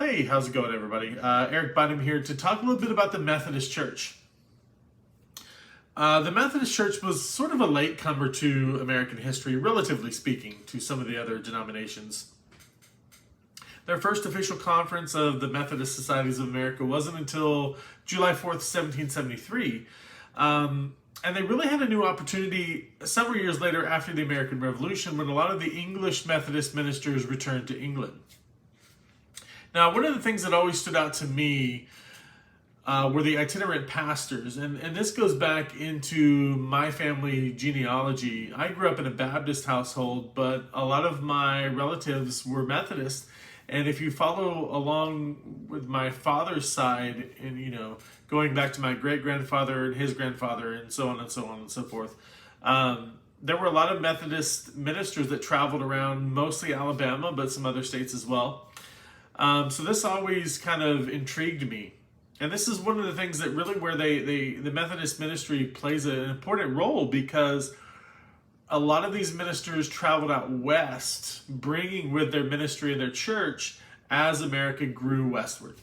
Hey, how's it going, everybody? Eric Bynum here to talk a little bit about the Methodist Church. The Methodist Church was sort of a latecomer to American history, relatively speaking, to some of the other denominations. Their first official conference of the Methodist Societies of America wasn't until July 4th, 1773. And they really had a new opportunity several years later after the American Revolution when a lot of the English Methodist ministers returned to England. Now, one of the things that always stood out to me were the itinerant pastors, and this goes back into my family genealogy. I grew up in a Baptist household, but a lot of my relatives were Methodist, and if you follow along with my father's side, and going back to my great-grandfather and his grandfather, and so on and so on and so forth, there were a lot of Methodist ministers that traveled around, mostly Alabama, but some other states as well. So this always kind of intrigued me. And this is one of the things that really where the Methodist ministry plays an important role, because a lot of these ministers traveled out west, bringing with their ministry and their church as America grew westward.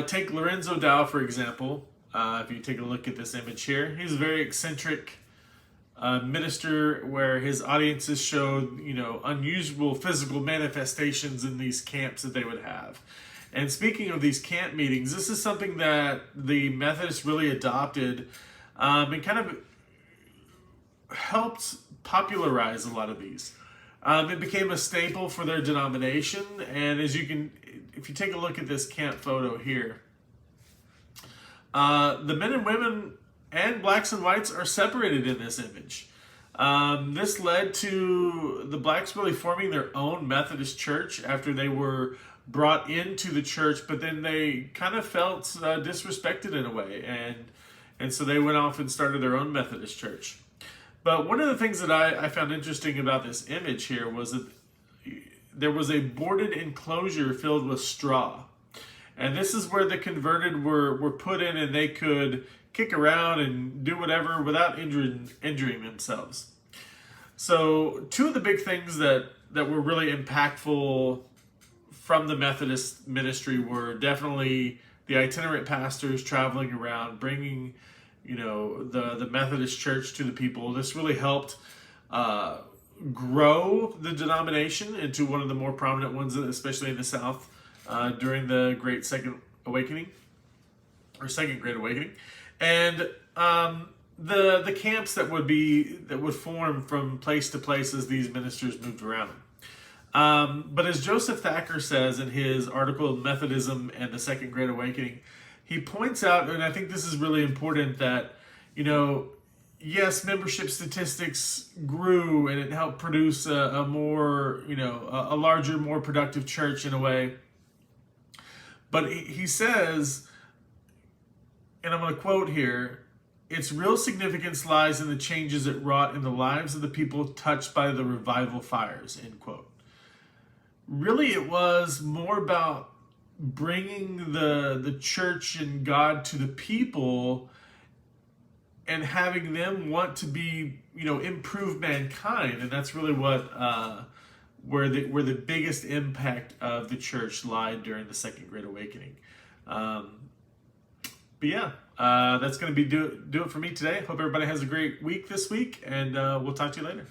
Take Lorenzo Dow, for example. If you take a look at this image here, he's a very eccentric minister where his audiences showed, unusual physical manifestations in these camps that they would have. And speaking of these camp meetings, this is something that the Methodists really adopted and kind of helped popularize a lot of these. It became a staple for their denomination, and if you take a look at this camp photo here, the men and women and blacks and whites are separated in this image. This led to the blacks really forming their own Methodist church after they were brought into the church, but then they kind of felt disrespected in a way, and so they went off and started their own Methodist church. But one of the things that I found interesting about this image here was that there was a boarded enclosure filled with straw. And this is where the converted were put in, and they could kick around and do whatever without injuring themselves. So two of the big things that were really impactful from the Methodist ministry were definitely the itinerant pastors traveling around, bringing the Methodist church to the people. This really helped grow the denomination into one of the more prominent ones, especially in the South during the Great Second Awakening, or Second Great Awakening. And the camps that would form from place to place as these ministers moved around. But as Joseph Thacker says in his article Methodism and the Second Great Awakening, he points out, and I think this is really important, that yes, membership statistics grew and it helped produce a more a larger, more productive church in a way. But he says, and I'm going to quote here, "Its real significance lies in the changes it wrought in the lives of the people touched by the revival fires," end quote. Really, it was more about bringing the church and God to the people and having them want to be, improve mankind. And that's really what where the biggest impact of the church lied during the Second Great Awakening. But yeah, that's going to do it for me today. Hope everybody has a great week this week, and we'll talk to you later.